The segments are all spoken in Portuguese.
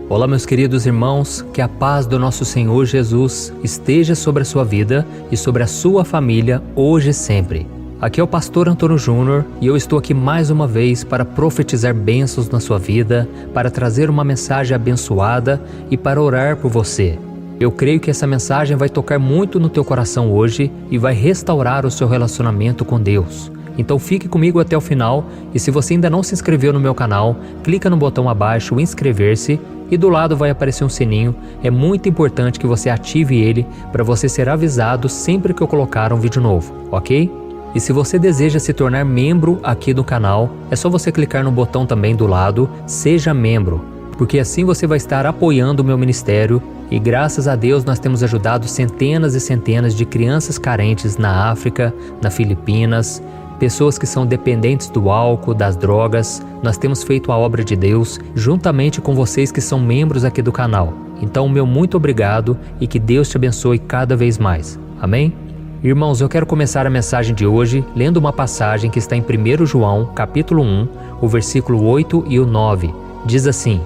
Olá, meus queridos irmãos, que a paz do nosso Senhor Jesus esteja sobre a sua vida e sobre a sua família hoje e sempre. Aqui é o pastor Antônio Júnior e eu estou aqui mais uma vez para profetizar bênçãos na sua vida, para trazer uma mensagem abençoada e para orar por você. Eu creio que essa mensagem vai tocar muito no teu coração hoje e vai restaurar o seu relacionamento com Deus. Então fique comigo até o final e se você ainda não se inscreveu no meu canal, clica no botão abaixo inscrever-se e do lado vai aparecer um sininho. É muito importante que você ative ele para você ser avisado sempre que eu colocar um vídeo novo, ok? E se você deseja se tornar membro aqui do canal, é só você clicar no botão também do lado, seja membro, porque assim você vai estar apoiando o meu ministério e graças a Deus nós temos ajudado centenas e centenas de crianças carentes na África, nas Filipinas, pessoas que são dependentes do álcool, das drogas. Nós temos feito a obra de Deus juntamente com vocês que são membros aqui do canal. Então, meu muito obrigado e que Deus te abençoe cada vez mais. Amém? Irmãos, eu quero começar a mensagem de hoje lendo uma passagem que está em 1 João, capítulo 1, o versículo 8 e o 9. Diz assim: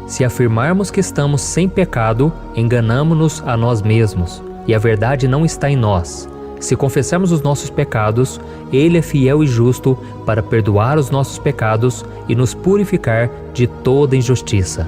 Se afirmarmos que estamos sem pecado, enganamo-nos a nós mesmos, e a verdade não está em nós. Se confessarmos os nossos pecados, Ele é fiel e justo para perdoar os nossos pecados e nos purificar de toda injustiça.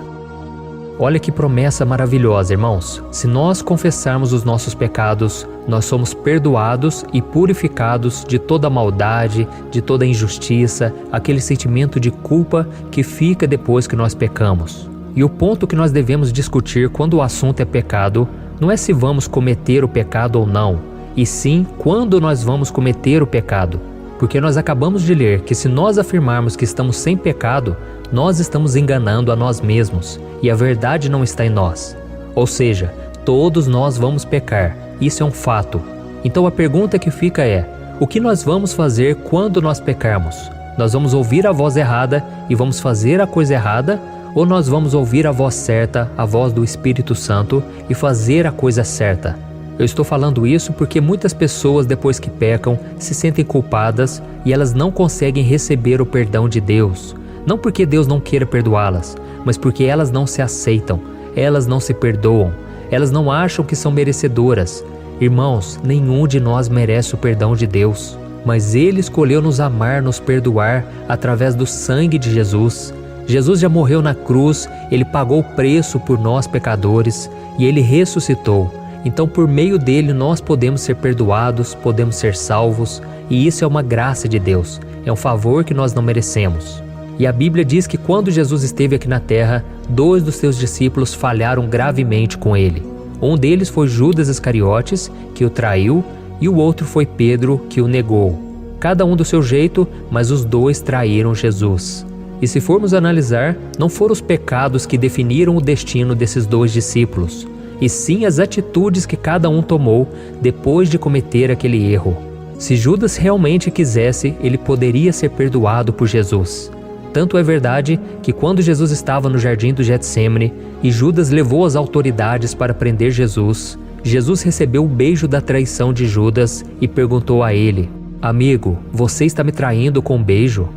Olha que promessa maravilhosa, irmãos. Se nós confessarmos os nossos pecados, nós somos perdoados e purificados de toda maldade, de toda injustiça, aquele sentimento de culpa que fica depois que nós pecamos. E o ponto que nós devemos discutir quando o assunto é pecado, não é se vamos cometer o pecado ou não, e sim quando nós vamos cometer o pecado. Porque nós acabamos de ler que se nós afirmarmos que estamos sem pecado, nós estamos enganando a nós mesmos e a verdade não está em nós. Ou seja, todos nós vamos pecar, isso é um fato. Então a pergunta que fica é: o que nós vamos fazer quando nós pecarmos? Nós vamos ouvir a voz errada e vamos fazer a coisa errada? Ou nós vamos ouvir a voz certa, a voz do Espírito Santo e fazer a coisa certa? Eu estou falando isso porque muitas pessoas depois que pecam se sentem culpadas e elas não conseguem receber o perdão de Deus. Não porque Deus não queira perdoá-las, mas porque elas não se aceitam, elas não se perdoam, elas não acham que são merecedoras. Irmãos, nenhum de nós merece o perdão de Deus, mas Ele escolheu nos amar, nos perdoar através do sangue de Jesus. Jesus já morreu na cruz, Ele pagou o preço por nós pecadores e Ele ressuscitou. Então por meio dele nós podemos ser perdoados, podemos ser salvos e isso é uma graça de Deus, é um favor que nós não merecemos. E a Bíblia diz que quando Jesus esteve aqui na terra, 2 dos seus discípulos falharam gravemente com ele. Um deles foi Judas Iscariotes, que o traiu, e o outro foi Pedro, que o negou. Cada um do seu jeito, mas os 2 traíram Jesus. E se formos analisar, não foram os pecados que definiram o destino desses 2 discípulos, e sim as atitudes que cada um tomou depois de cometer aquele erro. Se Judas realmente quisesse, ele poderia ser perdoado por Jesus. Tanto é verdade que quando Jesus estava no jardim do Getsêmani e Judas levou as autoridades para prender Jesus, Jesus recebeu o beijo da traição de Judas e perguntou a ele: Amigo, você está me traindo com um beijo?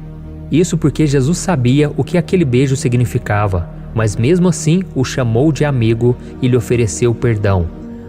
Isso porque Jesus sabia o que aquele beijo significava, mas mesmo assim o chamou de amigo e lhe ofereceu perdão.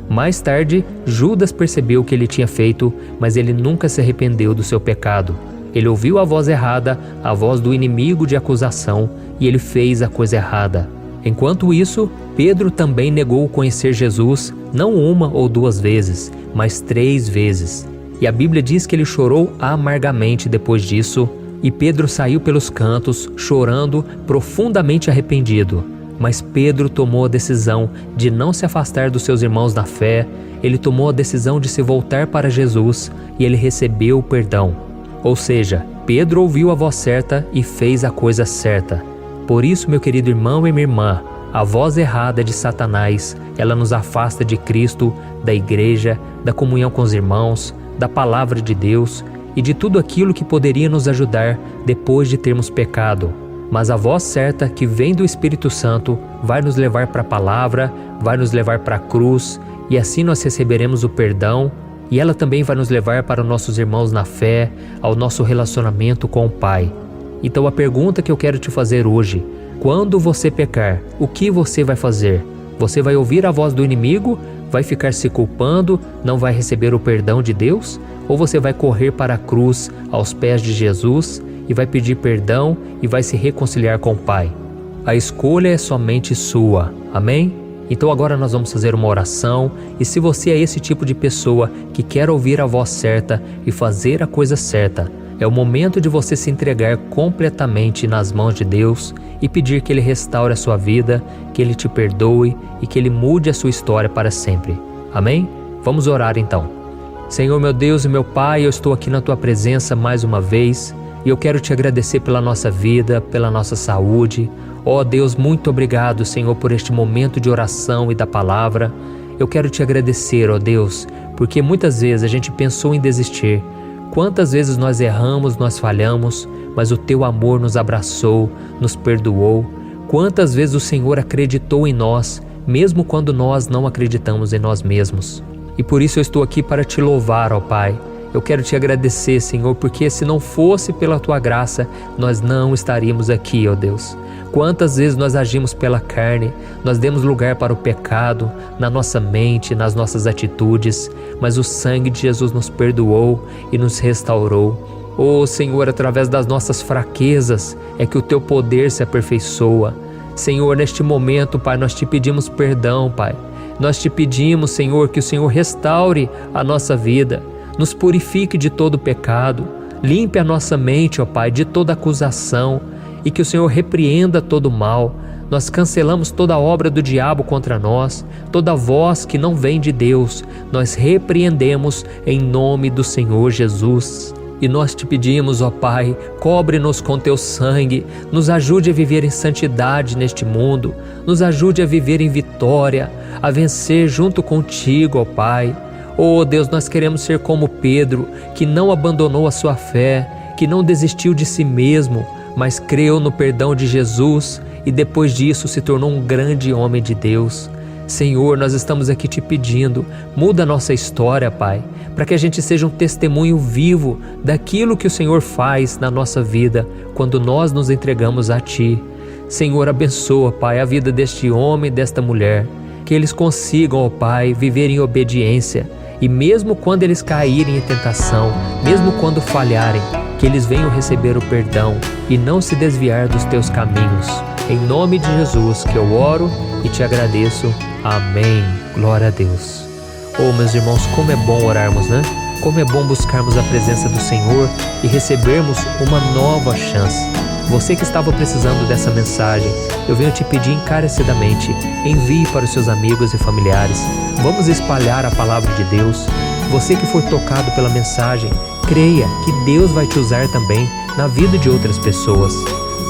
Mais tarde, Judas percebeu o que ele tinha feito, mas ele nunca se arrependeu do seu pecado. Ele ouviu a voz errada, a voz do inimigo de acusação, e ele fez a coisa errada. Enquanto isso, Pedro também negou conhecer Jesus, não 1 ou 2 vezes, mas 3 vezes. E a Bíblia diz que ele chorou amargamente depois disso, e Pedro saiu pelos cantos, chorando, profundamente arrependido. Mas Pedro tomou a decisão de não se afastar dos seus irmãos na fé, ele tomou a decisão de se voltar para Jesus, e ele recebeu o perdão. Ou seja, Pedro ouviu a voz certa e fez a coisa certa. Por isso, meu querido irmão e minha irmã, a voz errada de Satanás, ela nos afasta de Cristo, da igreja, da comunhão com os irmãos, da palavra de Deus e de tudo aquilo que poderia nos ajudar depois de termos pecado. Mas a voz certa que vem do Espírito Santo vai nos levar para a palavra, vai nos levar para a cruz e assim nós receberemos o perdão. E ela também vai nos levar para os nossos irmãos na fé, ao nosso relacionamento com o Pai. Então a pergunta que eu quero te fazer hoje: Quando você pecar, o que você vai fazer? Você vai ouvir a voz do inimigo? Vai ficar se culpando? Não vai receber o perdão de Deus? Ou você vai correr para a cruz, aos pés de Jesus, e vai pedir perdão e vai se reconciliar com o Pai? A escolha é somente sua. Amém? Então agora nós vamos fazer uma oração, e se você é esse tipo de pessoa que quer ouvir a voz certa e fazer a coisa certa, é o momento de você se entregar completamente nas mãos de Deus e pedir que Ele restaure a sua vida, que Ele te perdoe e que Ele mude a sua história para sempre. Amém? Vamos orar então. Senhor meu Deus e meu Pai, eu estou aqui na Tua presença mais uma vez e eu quero Te agradecer pela nossa vida, pela nossa saúde. Ó Deus, muito obrigado, Senhor, por este momento de oração e da palavra. Eu quero Te agradecer, ó Deus, porque muitas vezes a gente pensou em desistir. Quantas vezes nós erramos, nós falhamos, mas o Teu amor nos abraçou, nos perdoou. Quantas vezes o Senhor acreditou em nós, mesmo quando nós não acreditamos em nós mesmos. E por isso eu estou aqui para Te louvar, ó Pai. Eu quero Te agradecer, Senhor, porque se não fosse pela Tua graça, nós não estaríamos aqui, ó Deus. Quantas vezes nós agimos pela carne, nós demos lugar para o pecado, na nossa mente, nas nossas atitudes, mas o sangue de Jesus nos perdoou e nos restaurou. Oh Senhor, através das nossas fraquezas é que o Teu poder se aperfeiçoa. Senhor, neste momento, Pai, nós Te pedimos perdão, Pai. Nós Te pedimos, Senhor, que o Senhor restaure a nossa vida, nos purifique de todo pecado, limpe a nossa mente, ó Pai, de toda acusação, e que o Senhor repreenda todo mal. Nós cancelamos toda obra do diabo contra nós, toda voz que não vem de Deus, nós repreendemos em nome do Senhor Jesus. E nós Te pedimos, ó Pai, cobre-nos com Teu sangue, nos ajude a viver em santidade neste mundo, nos ajude a viver em vitória, a vencer junto contigo, ó Pai. Oh Deus, nós queremos ser como Pedro, que não abandonou a sua fé, que não desistiu de si mesmo, mas creu no perdão de Jesus e depois disso se tornou um grande homem de Deus. Senhor, nós estamos aqui Te pedindo, muda a nossa história, Pai, para que a gente seja um testemunho vivo daquilo que o Senhor faz na nossa vida quando nós nos entregamos a Ti. Senhor, abençoa, Pai, a vida deste homem e desta mulher, que eles consigam, ó Pai, viver em obediência e mesmo quando eles caírem em tentação, mesmo quando falharem, que eles venham receber o perdão e não se desviar dos Teus caminhos. Em nome de Jesus que eu oro e Te agradeço. Amém. Glória a Deus. Oh, meus irmãos, como é bom orarmos, né? Como é bom buscarmos a presença do Senhor e recebermos uma nova chance. Você que estava precisando dessa mensagem, eu venho te pedir encarecidamente, envie para os seus amigos e familiares. Vamos espalhar a palavra de Deus. Você que foi tocado pela mensagem, creia que Deus vai te usar também na vida de outras pessoas.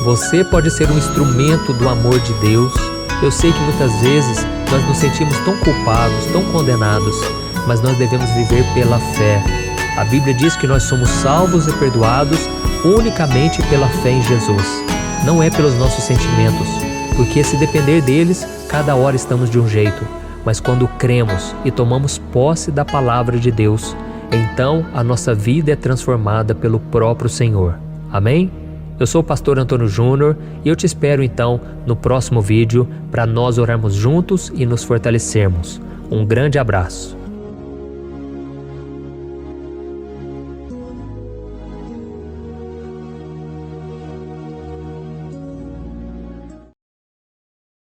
Você pode ser um instrumento do amor de Deus. Eu sei que muitas vezes nós nos sentimos tão culpados, tão condenados, mas nós devemos viver pela fé. A Bíblia diz que nós somos salvos e perdoados unicamente pela fé em Jesus. Não é pelos nossos sentimentos, porque se depender deles, cada hora estamos de um jeito. Mas quando cremos e tomamos posse da palavra de Deus, então a nossa vida é transformada pelo próprio Senhor. Amém? Eu sou o pastor Antônio Júnior e eu te espero então no próximo vídeo para nós orarmos juntos e nos fortalecermos. Um grande abraço.